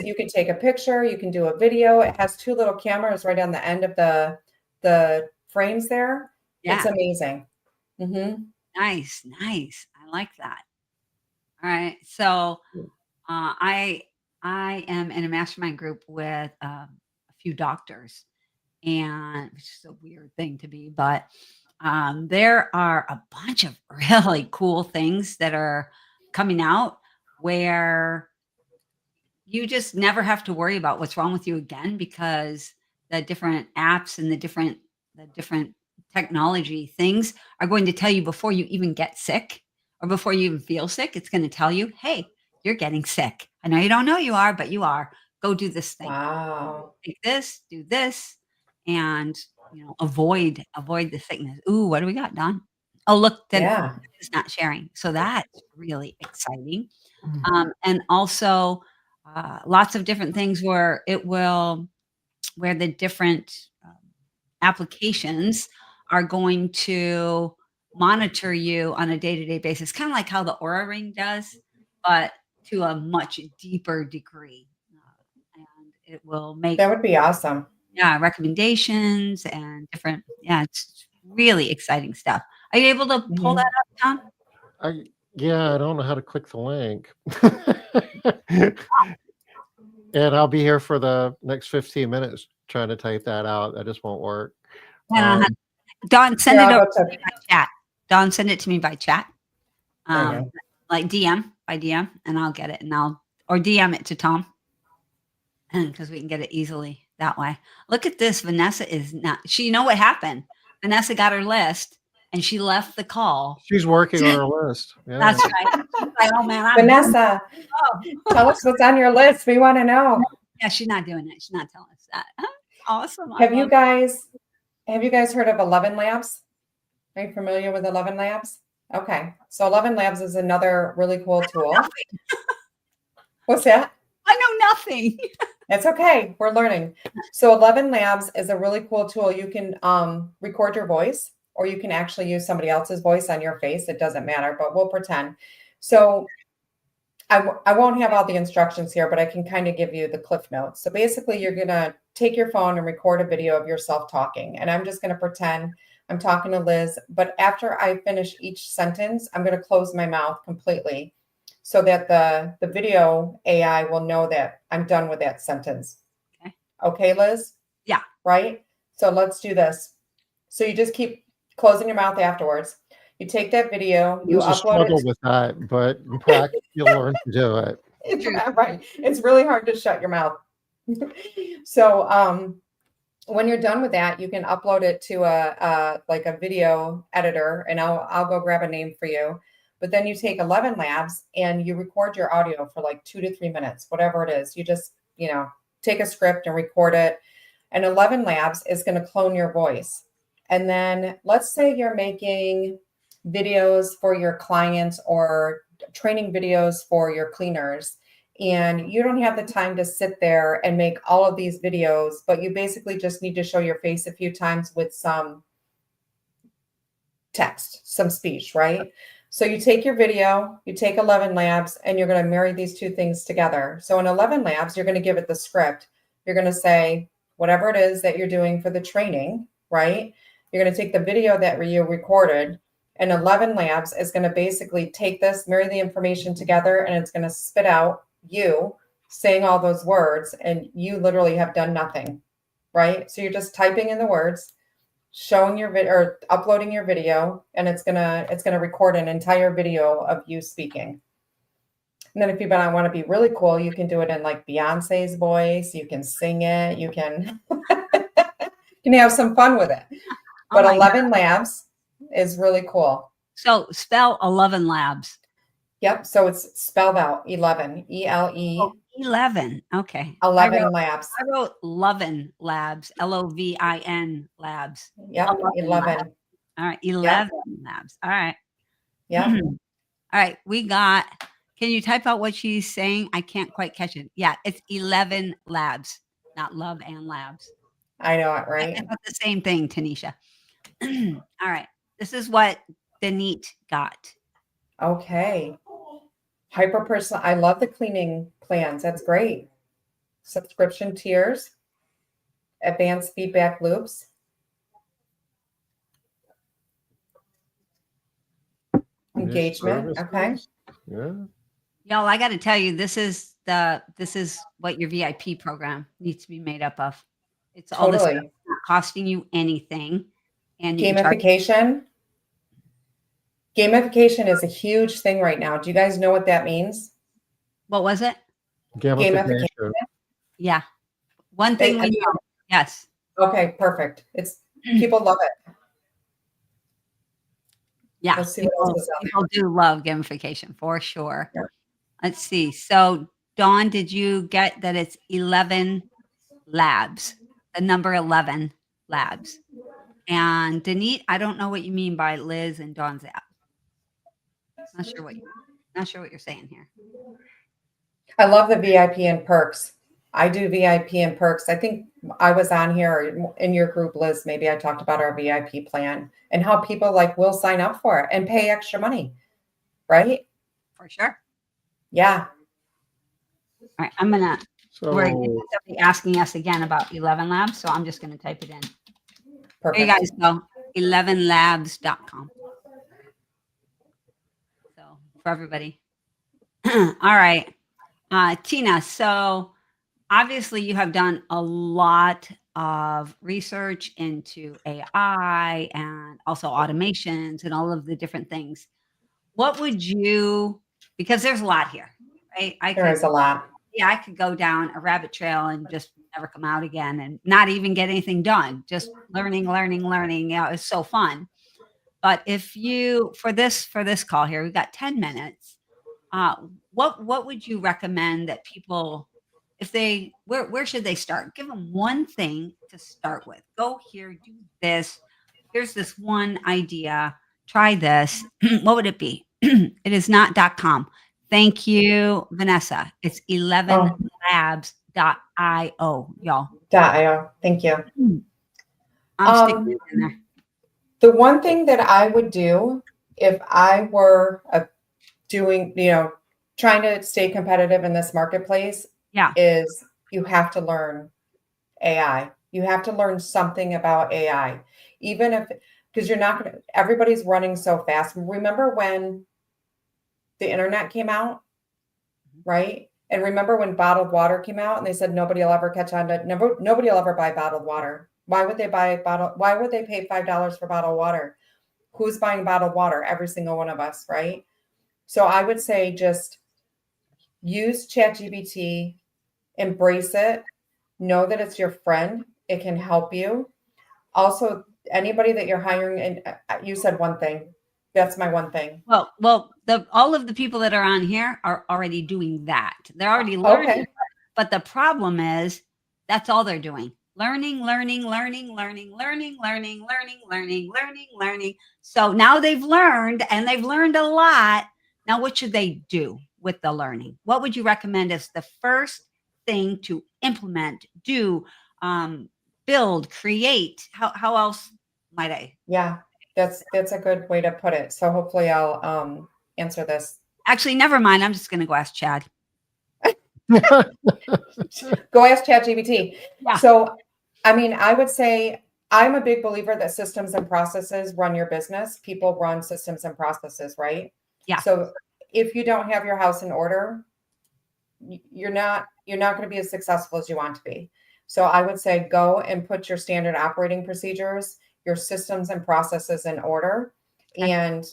You can take a picture, you can do a video. It has 2 little cameras right on the end of the frames there. Yeah. It's amazing. Mm-hmm. Nice. I like that. All right. So I am in a mastermind group with a few doctors, and which is a weird thing to be, but there are a bunch of really cool things that are coming out where you just never have to worry about what's wrong with you again, because the different apps and the different technology things are going to tell you before you even get sick or before you even feel sick. It's going to tell you, hey, you're getting sick. I know you don't know you are, but you are. Go do this thing. Wow. Take this, do this, and avoid the sickness. Ooh, what do we got, Don? Oh, look, then it's not sharing. So that's really exciting. And also lots of different things where the different applications are going to monitor you on a day-to-day basis, kind of like how the Aura Ring does, but to a much deeper degree. And it will make that would be awesome. Yeah, recommendations and different. Yeah, it's really exciting stuff. Are you able to pull that up, Tom? I don't know how to click the link. And I'll be here for the next 15 minutes trying to type that out. That just won't work. Dawn, send it over to me by chat. Dawn, send it to me by chat. Like DM, and I'll get it, or DM it to Tom, because we can get it easily that way. Look at this. Vanessa is not. You know what happened? Vanessa got her list and she left the call. She's working on her list. Yeah. That's right. She's like, oh man, Vanessa, tell us what's on your list. We want to know. Yeah, she's not doing it. She's not telling us that. Awesome. Have you guys heard of 11 Labs? Are you familiar with 11 Labs? Okay. So 11 Labs is another really cool tool. What's that? I know nothing. It's okay. We're learning. So 11 Labs is a really cool tool. You can record your voice, or you can actually use somebody else's voice on your face. It doesn't matter, but we'll pretend. So I won't have all the instructions here, but I can kind of give you the cliff notes. So basically, you're going to take your phone and record a video of yourself talking. And I'm just going to pretend I'm talking to Liz. But after I finish each sentence, I'm going to close my mouth completely, so that the video AI will know that I'm done with that sentence. Okay, Liz? Yeah. Right? So let's do this. So you just keep closing your mouth afterwards. You take that video, you There's a upload struggle it. with that, but in practice, you'll learn to do it. Right. It's really hard to shut your mouth. So when you're done with that, you can upload it to a like a video editor, and I'll go grab a name for you. But then you take 11 Labs and you record your audio for like 2 to 3 minutes, whatever it is. You just, take a script and record it. And 11 Labs is going to clone your voice. And then let's say you're making videos for your clients or training videos for your cleaners, and you don't have the time to sit there and make all of these videos, but you basically just need to show your face a few times with some text, some speech, right? So you take your video, you take 11 Labs, and you're going to marry these two things together. So in 11 Labs, you're going to give it the script. You're going to say whatever it is that you're doing for the training, right? You're going to take the video that you recorded, and 11 Labs is going to basically take this, marry the information together, and it's going to spit out you saying all those words, and you literally have done nothing, right? So you're just typing in the words, showing your video or uploading your video, and it's gonna record an entire video of you speaking. And then if you want to be really cool, you can do it in like Beyonce's voice. You can sing it. You can have some fun with it. But 11 Labs is really cool. So spell 11 Labs. Yep. So it's spelled out 11, E-L-E. Oh, 11. Okay. 11 Labs. I wrote Lovin Labs, Lovin Labs. Yep. 11. All right. 11 Labs. All right. Yeah. All right. Can you type out what she's saying? I can't quite catch it. Yeah. It's 11 Labs, not Love and Labs. I know it, right? It's not the same thing, Tanisha. All right. This is what Denise got. Okay. Hyper personal. I love the cleaning plans. That's great. Subscription tiers, advanced feedback loops. Engagement. Okay. Yeah. Y'all, I got to tell you, this is what your VIP program needs to be made up of. It's all this stuff, not costing you anything. And gamification. Gamification is a huge thing right now. Do you guys know what that means? What was it? Gamification. Yeah. One thing we know. Yes. Okay, perfect. People love it. Yeah. Let's see what else is out people do love gamification for sure. Yeah. Let's see. So Dawn, did you get that it's 11 Labs, the number 11 Labs? And Denise, I don't know what you mean by Liz and Dawn's app. Not sure what you're saying here. I love the VIP and perks. I do VIP and perks. I think I was on here in your group, Liz. Maybe I talked about our VIP plan and how people will sign up for it and pay extra money, right? For sure. Yeah. All right, we're going to be asking us again about 11 Labs, so I'm just going to type it in. Perfect. There you guys go, 11labs.com. So for everybody. All right. Tina, so obviously you have done a lot of research into AI and also automations and all of the different things. What would you, because there's a lot here, right? There is a lot. Yeah, I could go down a rabbit trail and just never come out again and not even get anything done. Just learning. It's so fun. But if you, for this call here, we've got 10 minutes. What would you recommend that people, if they, where should they start? Give them one thing to start with. Go here, do this. Here's this one idea. Try this. What would it be? It is not .com. Thank you, Vanessa. It's 11labs.io, y'all. .io. Thank you. I'm sticking it in there. The one thing that I would do if I were trying to stay competitive in this marketplace, is you have to learn AI. You have to learn something about AI, because you're not going to, everybody's running so fast. Remember when the internet came out, right? And remember when bottled water came out and they said nobody will ever catch on to, nobody will ever buy bottled water. Why would they why would they pay $5 for bottled water? Who's buying bottled water? Every single one of us, right? So I would say just use ChatGPT, embrace it, know that it's your friend. It can help you. Also, anybody that you're hiring, and you said one thing. That's my one thing. Well, all of the people that are on here are already doing that. They're already learning. Okay. But the problem is that's all they're doing. Learning. So now they've learned, and they've learned a lot. Now, what should they do with the learning? What would you recommend as the first thing to implement, do, build, create? How else might I? Yeah, that's a good way to put it. So hopefully I'll answer this. Actually, never mind. I'm just going to go ask Chad. Go ask ChatGPT. Yeah. So, I mean, I would say I'm a big believer that systems and processes run your business. People run systems and processes, right? Yeah. So if you don't have your house in order, you're not going to be as successful as you want to be. So I would say go and put your standard operating procedures, your systems and processes in order. Okay. And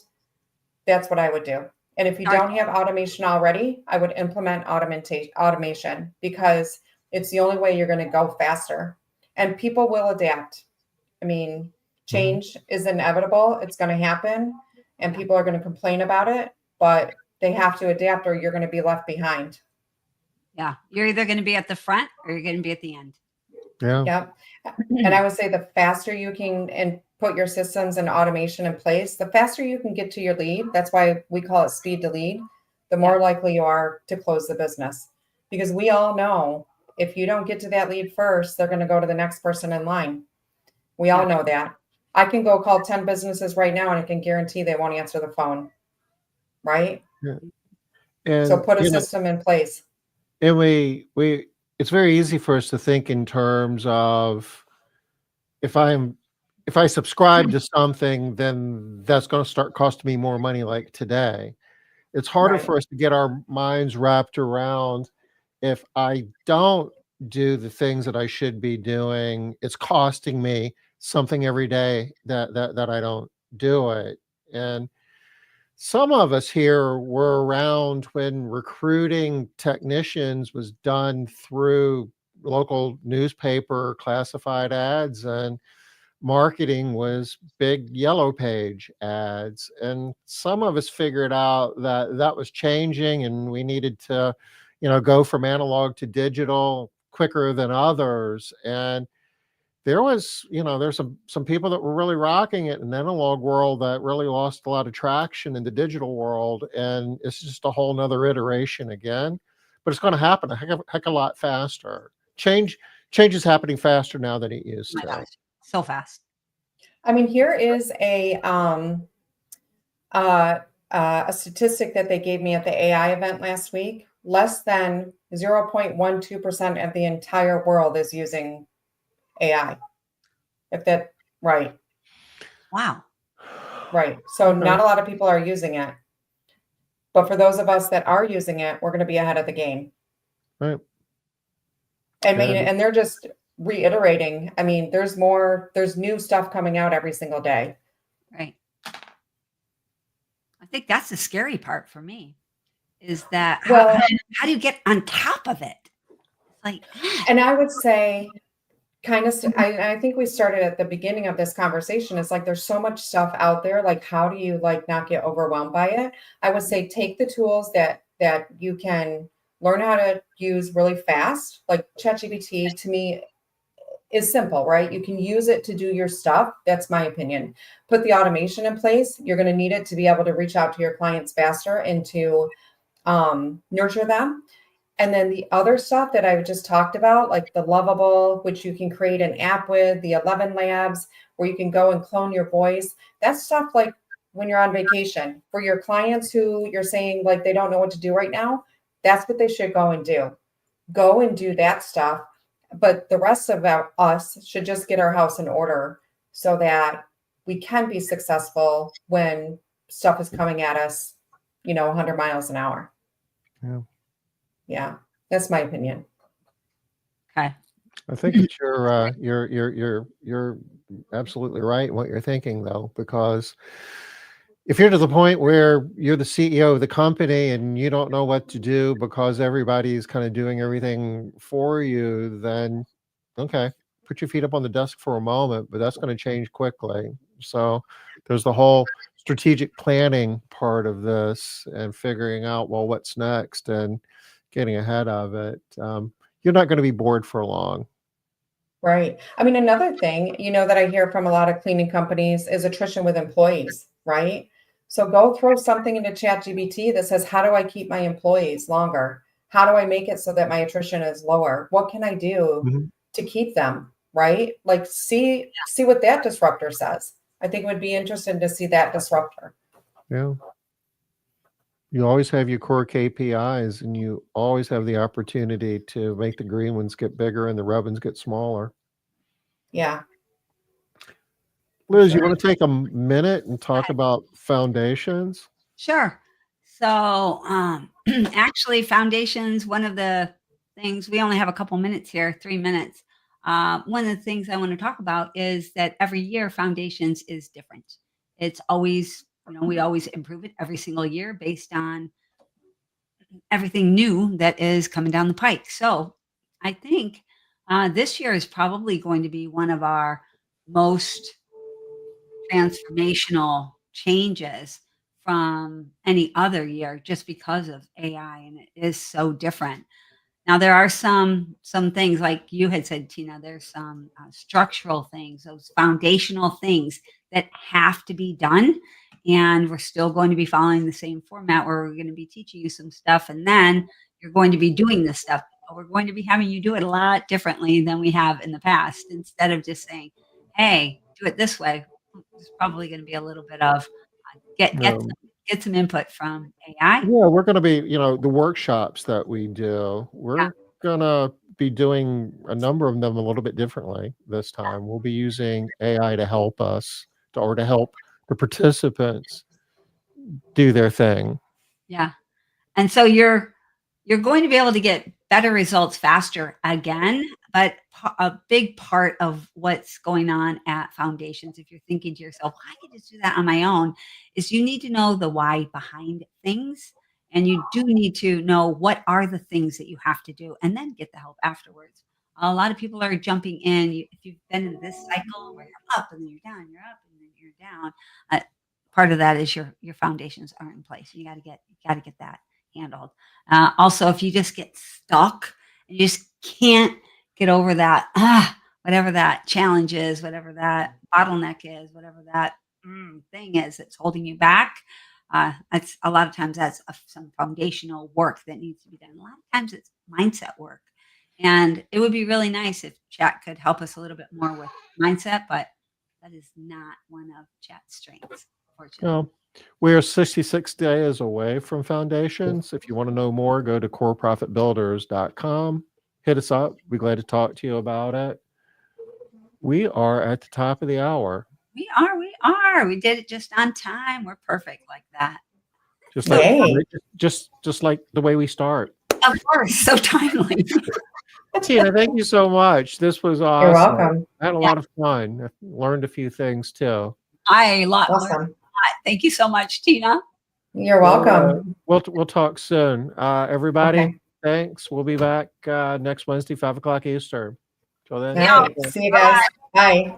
that's what I would do. And if you don't have automation already, I would implement automation, because it's the only way you're going to go faster. And people will adapt. I mean, change is inevitable. It's going to happen, and people are going to complain about it, but they have to adapt, or you're going to be left behind. Yeah. You're either going to be at the front or you're going to be at the end. Yeah. Yep. And I would say the faster you can and put your systems and automation in place, the faster you can get to your lead. That's why we call it speed to lead. The more likely you are to close the business, because we all know if you don't get to that lead first, they're going to go to the next person in line. We all know that. I can go call 10 businesses right now and I can guarantee they won't answer the phone. Right? Yeah. And so put a system in place. And it's very easy for us to think in terms of if I subscribe to something, then that's going to start costing me more money like today. It's harder for us to get our minds wrapped around if I don't do the things that I should be doing, it's costing me something every day that I don't do it. And some of us here were around when recruiting technicians was done through local newspaper classified ads, and marketing was big yellow page ads. And some of us figured out that that was changing and we needed to, go from analog to digital quicker than others. And there was, there's some people that were really rocking it in the analog world that really lost a lot of traction in the digital world. And it's just a whole nother iteration again, but it's going to happen a heck of a lot faster. Change is happening faster now than it used to. Gosh, so fast. I mean, here is a statistic that they gave me at the AI event last week. Less than 0.12% of the entire world is using AI. If that, right. Wow. Right. So not a lot of people are using it. But for those of us that are using it, we're going to be ahead of the game. Right. I mean, and they're just reiterating. I mean, there's new stuff coming out every single day. Right. I think that's the scary part for me, is that how do you get on top of it? Like, and I would say kind of, I think we started at the beginning of this conversation. It's like, there's so much stuff out there. Like, how do you not get overwhelmed by it? I would say, take the tools that you can learn how to use really fast. Like ChatGPT to me is simple, right? You can use it to do your stuff. That's my opinion. Put the automation in place. You're going to need it to be able to reach out to your clients faster and to nurture them. And then the other stuff that I just talked about, like the Lovable, which you can create an app with, the 11 Labs, where you can go and clone your voice. That's stuff like when you're on vacation. For your clients who you're saying like they don't know what to do right now, that's what they should go and do. Go and do that stuff. But the rest of us should just get our house in order so that we can be successful when stuff is coming at us, 100 miles an hour. Yeah. Yeah, that's my opinion. Okay. I think that you're absolutely right in what you're thinking, though, because if you're to the point where you're the CEO of the company and you don't know what to do because everybody's kind of doing everything for you, then okay, put your feet up on the desk for a moment, but that's going to change quickly. So there's the whole strategic planning part of this and figuring out, well, what's next and getting ahead of it. You're not going to be bored for long. Right. I mean, another thing, that I hear from a lot of cleaning companies is attrition with employees, right? So go throw something into ChatGPT that says, how do I keep my employees longer? How do I make it so that my attrition is lower? What can I do Mhm. to keep them, right? Like see what that disruptor says. I think it would be interesting to see that disruptor. Yeah. You always have your core KPIs and you always have the opportunity to make the green ones get bigger and the red ones get smaller. Yeah. Liz, you Sure. want to take a minute and talk about foundations? Sure. So, actually, foundations, one of the things, we only have a couple minutes here, 3 minutes. One of the things I want to talk about is that every year foundations is different. It's always, we always improve it every single year based on everything new that is coming down the pike. So I think this year is probably going to be one of our most transformational changes from any other year just because of AI, and it is so different. Now there are some things like you had said, Tina, there's some structural things, those foundational things that have to be done. And we're still going to be following the same format where we're going to be teaching you some stuff. And then you're going to be doing this stuff. But we're going to be having you do it a lot differently than we have in the past. Instead of just saying, hey, do it this way, there's probably going to be a little bit of get get Um, some, get some input from AI. yeah, we're going to be, the workshops that we do, Yeah, we're going to be doing a number of them a little bit differently this time. We'll be using AI to help us or to help the participants do their thing. yeah. And so you're going to be able to get better results faster again, but a big part of what's going on at foundations, if you're thinking to yourself, "Well, I can just do that on my own," is you need to know the why behind things, and you do need to know what are the things that you have to do, and then get the help afterwards. A lot of people are jumping in. If you've been in this cycle where you're up and then you're down, you're up and then you're down, uh, part of that is your foundations aren't in place. You got to get that handled. Also, if you just get stuck and you just can't get over that, whatever that challenge is, whatever that bottleneck is, whatever that thing is that's holding you back, that's a lot of times that's some foundational work that needs to be done. A lot of times it's mindset work. And it would be really nice if chat could help us a little bit more with mindset, but that is not one of chat's strengths, fortunately. Well, we are 66 days away from foundations. If you want to know more, go to coreprofitbuilders.com. Hit us up. We're glad to talk to you about it. We are at the top of the hour. We are. We did it just on time. We're perfect like that. Just like Yay. just like the way we start. Of course, so timely. Tina, thank you so much. This was awesome. You're welcome. I had a lot of fun. I learned a few things too. I learned a Awesome. lot. Thank you so much, Tina. You're welcome. We'll talk soon. Everybody, Okay. thanks. We'll be back next Wednesday, 5 o'clock Eastern. Till then. All right. See you guys. Bye.